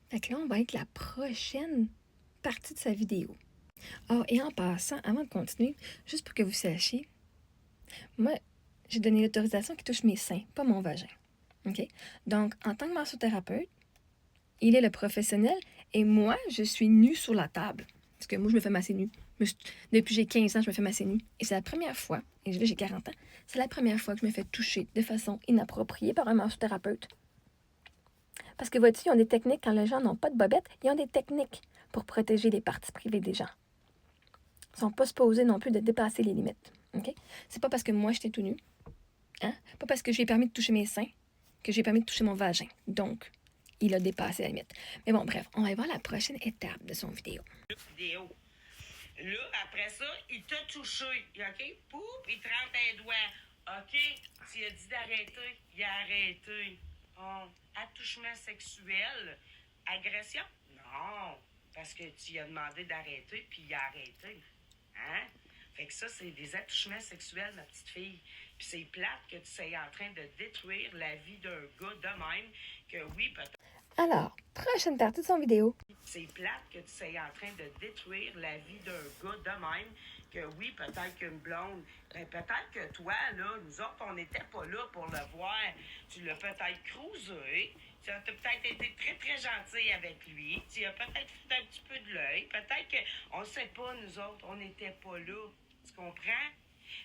Fait que là, on va être la prochaine partie de sa vidéo. Ah, et en passant, avant de continuer, juste pour que vous sachiez, moi, j'ai donné l'autorisation qui touche mes seins, pas mon vagin. OK? Donc, en tant que massothérapeute, il est le professionnel et moi, je suis nue sur la table. Parce que moi, je me fais masser nue. Depuis que j'ai 15 ans, je me fais masser nue. Et c'est la première fois, et là, j'ai 40 ans, c'est la première fois que je me fais toucher de façon inappropriée par un massothérapeute. Parce que, vois-tu, ils ont des techniques, quand les gens n'ont pas de bobette, ils ont des techniques pour protéger les parties privées des gens. Ils ne sont pas supposés non plus de dépasser les limites. OK? C'est pas parce que moi, j'étais tout nu, hein? Pas parce que j'ai permis de toucher mes seins, que j'ai permis de toucher mon vagin. Donc, il a dépassé la limite. Mais bon, bref, on va voir la prochaine étape de son vidéo. Là, après ça, il t'a touché, OK? Poup, il te rentre un doigt. OK? Tu as dit d'arrêter, il a arrêté. Attouchement sexuel, agression? Non, parce que tu lui as demandé d'arrêter, puis il a arrêté. Hein? Fait que ça, c'est des attouchements sexuels, ma petite fille. Puis c'est plate que tu sois en train de détruire la vie d'un gars de même, que oui, peut-être... Alors, prochaine partie de son vidéo. C'est plate que tu sois en train de détruire la vie d'un gars de même, que oui, peut-être qu'une blonde, ben peut-être que toi, là, nous autres, on n'était pas là pour le voir. Tu l'as peut-être cruisé, tu as peut-être été très, très gentil avec lui, tu as peut-être fait un petit peu de l'œil, peut-être qu'on ne sait pas, nous autres, on n'était pas là. Tu comprends?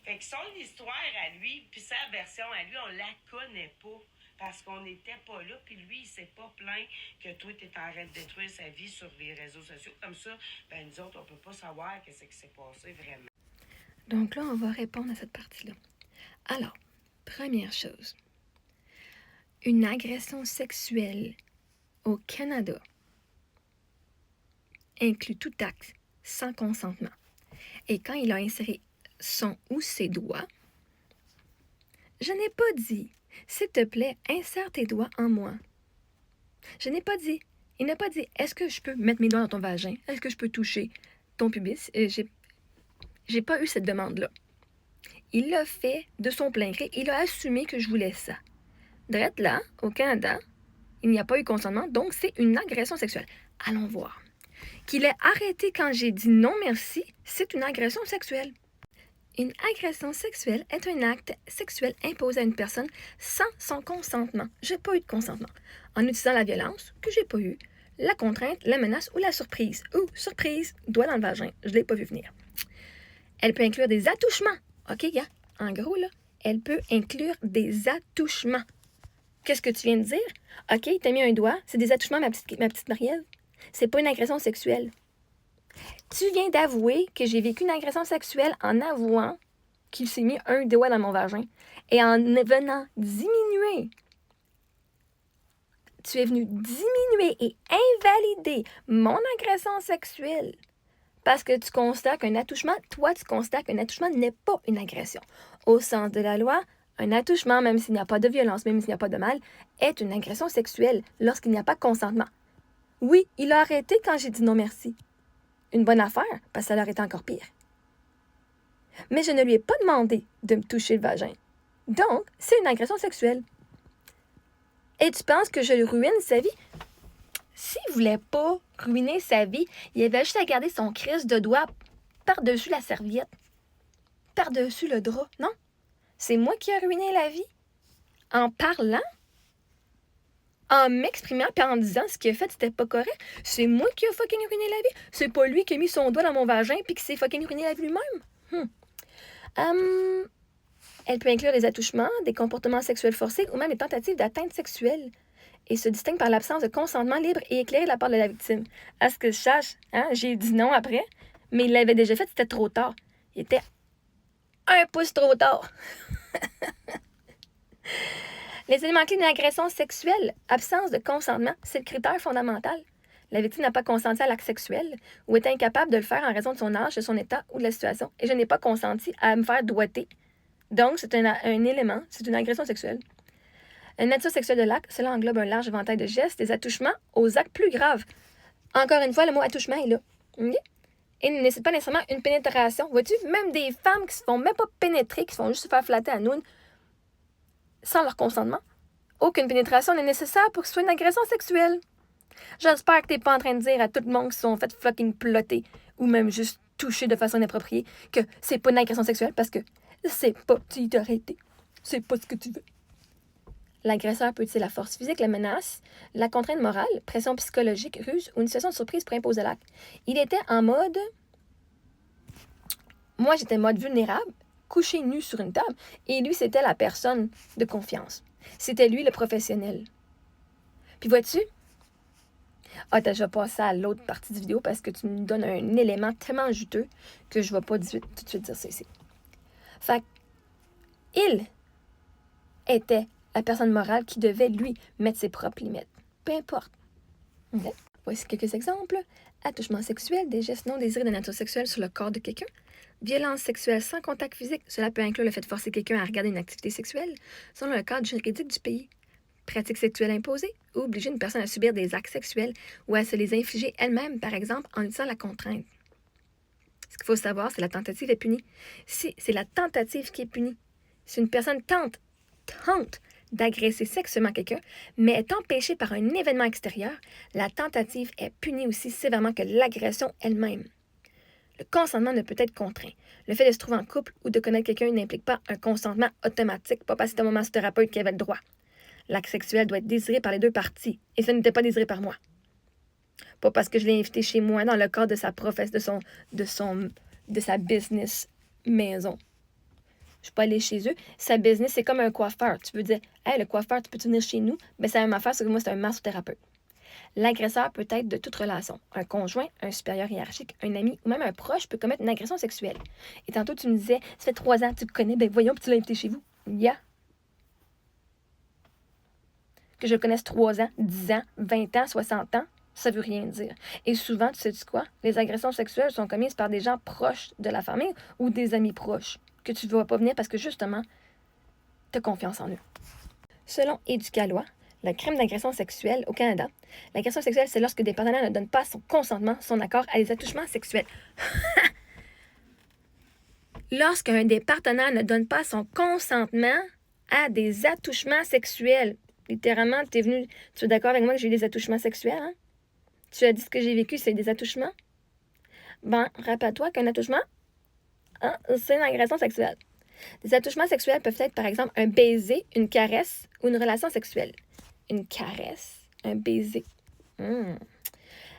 Fait que son histoire à lui, puis sa version à lui, on la connaît pas. Parce qu'on n'était pas là, puis lui, il s'est pas plaint que toi, tu es en train de détruire sa vie sur les réseaux sociaux. Comme ça, ben nous autres, on peut pas savoir qu'est-ce qui s'est passé vraiment. Donc là, on va répondre à cette partie-là. Alors, première chose. Une agression sexuelle au Canada inclut tout acte sans consentement. Et quand il a inséré son ou ses doigts, je n'ai pas dit « S'il te plaît, insère tes doigts en moi ». Je n'ai pas dit. Il n'a pas dit « Est-ce que je peux mettre mes doigts dans ton vagin? Est-ce que je peux toucher ton pubis? » J'ai pas eu cette demande-là. Il l'a fait de son plein gré. Il a assumé que je voulais ça. Drette là, au Canada, il n'y a pas eu consentement, donc c'est une agression sexuelle. Allons voir. Qu'il ait arrêté quand j'ai dit non merci, c'est une agression sexuelle. Une agression sexuelle est un acte sexuel imposé à une personne sans son consentement. J'ai pas eu de consentement. En utilisant la violence, que j'ai pas eu, la contrainte, la menace ou la surprise. Ou, surprise, doigt dans le vagin, je l'ai pas vu venir. Elle peut inclure des attouchements. OK, gars? En gros, là, elle peut inclure des attouchements. Qu'est-ce que tu viens de dire? OK, t'as mis un doigt, c'est des attouchements, ma petite Marie-Ève. C'est pas une agression sexuelle. Tu viens d'avouer que j'ai vécu une agression sexuelle en avouant qu'il s'est mis un doigt dans mon vagin. Et en venant diminuer, tu es venu diminuer et invalider mon agression sexuelle parce que tu constates qu'un attouchement, toi, tu constates qu'un attouchement n'est pas une agression. Au sens de la loi, un attouchement, même s'il n'y a pas de violence, même s'il n'y a pas de mal, est une agression sexuelle lorsqu'il n'y a pas de consentement. Oui, il a arrêté quand j'ai dit non merci. Une bonne affaire, parce que ça aurait été encore pire. Mais je ne lui ai pas demandé de me toucher le vagin. Donc, c'est une agression sexuelle. Et tu penses que je lui ruine sa vie? S'il ne voulait pas ruiner sa vie, il avait juste à garder son crisse de doigt par-dessus la serviette, par-dessus le drap, non? C'est moi qui ai ruiné la vie. En parlant, en m'exprimant et en disant ce qu'il a fait, c'était pas correct. C'est moi qui ai fucking ruiné la vie. C'est pas lui qui a mis son doigt dans mon vagin puis qui s'est fucking ruiné la vie lui-même. Elle peut inclure des attouchements, des comportements sexuels forcés ou même des tentatives d'atteinte sexuelle et se distingue par l'absence de consentement libre et éclairé de la part de la victime. À ce que je sache, j'ai dit non après, mais il l'avait déjà fait, c'était trop tard. Il était un pouce trop tard. Les éléments clés d'une agression sexuelle, absence de consentement, c'est le critère fondamental. La victime n'a pas consenti à l'acte sexuel ou est incapable de le faire en raison de son âge, de son état ou de la situation. Et je n'ai pas consenti à me faire doigter. Donc, c'est un élément, c'est une agression sexuelle. Une nature sexuelle de l'acte, cela englobe un large éventail de gestes, des attouchements aux actes plus graves. Encore une fois, le mot attouchement est là. Okay? Et ne nécessite pas nécessairement une pénétration. Vois-tu, même des femmes qui se font même pas pénétrer, qui se font juste se faire flatter à nous, sans leur consentement, aucune pénétration n'est nécessaire pour que ce soit une agression sexuelle. J'espère que t'es pas en train de dire à tout le monde qui se sont fait fucking plotter ou même juste toucher de façon inappropriée que c'est pas une agression sexuelle parce que c'est pas tu t'aurais été. C'est pas ce que tu veux. L'agresseur peut utiliser la force physique, la menace, la contrainte morale, pression psychologique, ruse ou une situation de surprise pour imposer l'acte. Il était en mode... Moi, j'étais en mode vulnérable, couché nu sur une table, et lui, c'était la personne de confiance. C'était lui, le professionnel. Puis vois-tu? Ah, t'as déjà passé à l'autre partie du vidéo parce que tu me donnes un élément tellement juteux que je ne vais pas tout de suite dire ça ici. Fait il était la personne morale qui devait, lui, mettre ses propres limites. Peu importe. Okay. Voici quelques exemples. Attouchement sexuel, des gestes non désirés de nature sexuelle sur le corps de quelqu'un. Violence sexuelle sans contact physique, cela peut inclure le fait de forcer quelqu'un à regarder une activité sexuelle, selon le cadre juridique du pays. Pratique sexuelle imposée, ou obliger une personne à subir des actes sexuels ou à se les infliger elle-même, par exemple, en utilisant la contrainte. Ce qu'il faut savoir, c'est que la tentative est punie. Si c'est la tentative qui est punie, si une personne tente d'agresser sexuellement quelqu'un, mais est empêchée par un événement extérieur, la tentative est punie aussi sévèrement que l'agression elle-même. Le consentement ne peut être contraint. Le fait de se trouver en couple ou de connaître quelqu'un n'implique pas un consentement automatique, pas parce que c'est un massothérapeute qui avait le droit. L'acte sexuel doit être désiré par les deux parties, et ce n'était pas désiré par moi. Pas parce que je l'ai invité chez moi dans le cadre de sa profession, de sa business maison. Je suis pas allée chez eux. Sa business, c'est comme un coiffeur. Tu peux dire, hey, le coiffeur, tu peux venir chez nous? Ben, c'est la même affaire, c'est que moi, c'est un massothérapeute. L'agresseur peut être de toute relation. Un conjoint, un supérieur hiérarchique, un ami ou même un proche peut commettre une agression sexuelle. Et tantôt, tu me disais, ça fait 3 ans que tu le connais, ben voyons, puis tu l'as invité chez vous. Que je le connaisse 3 ans, 10 ans, 20 ans, 60 ans, ça veut rien dire. Et souvent, tu sais quoi? Les agressions sexuelles sont commises par des gens proches de la famille ou des amis proches que tu ne vas pas venir parce que justement, tu as confiance en eux. Selon Éducalois, le crime d'agression sexuelle au Canada, l'agression sexuelle, c'est lorsque des partenaires ne donnent pas son consentement, son accord à des attouchements sexuels. Lorsqu'un des partenaires ne donne pas son consentement à des attouchements sexuels. Littéralement, tu es d'accord avec moi que j'ai eu des attouchements sexuels, hein? Tu as dit ce que j'ai vécu, c'est des attouchements? Ben, rappelle-toi qu'un attouchement, hein, c'est une agression sexuelle. Des attouchements sexuels peuvent être, par exemple, un baiser, une caresse ou une relation sexuelle. Une caresse, un baiser.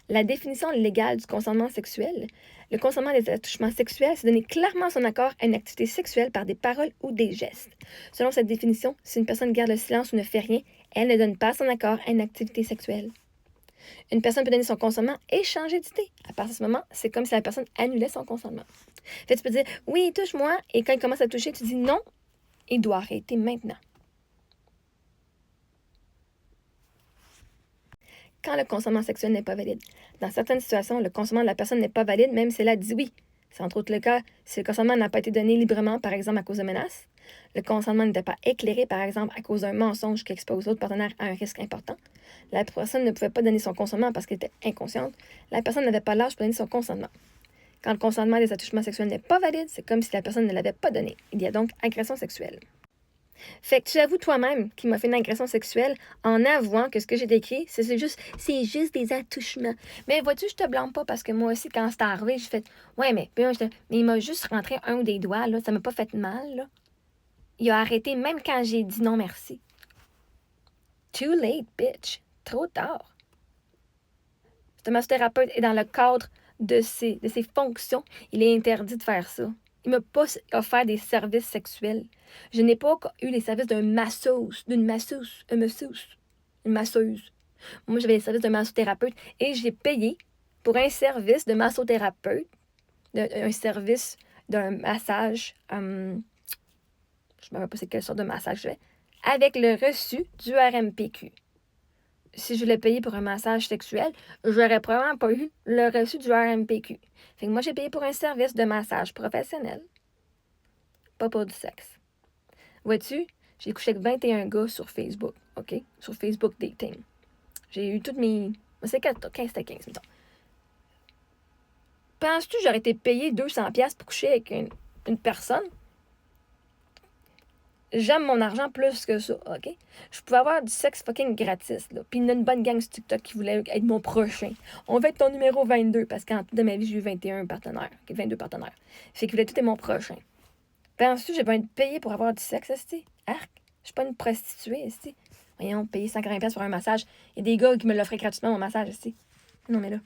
La définition légale du consentement sexuel. Le consentement des attouchements sexuels, c'est donner clairement son accord à une activité sexuelle par des paroles ou des gestes. Selon cette définition, si une personne garde le silence ou ne fait rien, elle ne donne pas son accord à une activité sexuelle. Une personne peut donner son consentement et changer d'idée. À partir de ce moment, c'est comme si la personne annulait son consentement. Fait, tu peux dire « Oui, touche-moi » et quand il commence à toucher, tu dis « Non, il doit arrêter maintenant ». Quand le consentement sexuel n'est pas valide. Dans certaines situations, le consentement de la personne n'est pas valide, même si elle a dit oui. C'est entre autres le cas si le consentement n'a pas été donné librement, par exemple à cause de menaces. Le consentement n'était pas éclairé, par exemple, à cause d'un mensonge qui expose l'autre partenaire à un risque important. La personne ne pouvait pas donner son consentement parce qu'elle était inconsciente. La personne n'avait pas l'âge pour donner son consentement. Quand le consentement des attouchements sexuels n'est pas valide, c'est comme si la personne ne l'avait pas donné. Il y a donc agression sexuelle. Fait que tu avoues toi-même qu'il m'a fait une agression sexuelle en avouant que ce que j'ai décrit, c'est juste des attouchements. Mais vois-tu, je te blâme pas parce que moi aussi, quand c'est arrivé, j'ai fait « Ouais, mais il m'a juste rentré un ou des doigts, là, ça m'a pas fait mal, là. » Il a arrêté même quand j'ai dit non merci. Too late, bitch. Trop tard. Ce massothérapeute est dans le cadre de ses fonctions. Il est interdit de faire ça. Il ne m'a pas offert des services sexuels. Je n'ai pas eu les services d'une masseuse. Moi, j'avais les services d'un massothérapeute et j'ai payé pour un service de massothérapeute, un service d'un massage, je ne me rappelle pas c'est quelle sorte de massage je fais, avec le reçu du RMPQ. Si je voulais payer pour un massage sexuel, j'aurais probablement pas eu le reçu du RMPQ. Fait que moi, j'ai payé pour un service de massage professionnel, pas pour du sexe. Vois-tu, j'ai couché avec 21 gars sur Facebook, OK? Sur Facebook Dating. J'ai eu toutes mes... C'est 15, c'était 15, mettons. Penses-tu que j'aurais été payé 200$ pour coucher avec une personne? j'aime mon argent plus que ça, OK? Je pouvais avoir du sexe fucking gratis, là. Puis il y a une bonne gang sur TikTok qui voulait être mon prochain. On va être ton numéro 22, parce qu'en tout de ma vie, j'ai eu 21 partenaires. OK, 22 partenaires. Fait qu'ils voulaient tout être mon prochain. Puis ensuite, j'ai besoin de payer pour avoir du sexe, esti. Arc. Je suis pas une prostituée, esti. Voyons, payer 140$ pour un massage. Il y a des gars qui me l'offraient gratuitement, mon massage, esti. Non, mais là.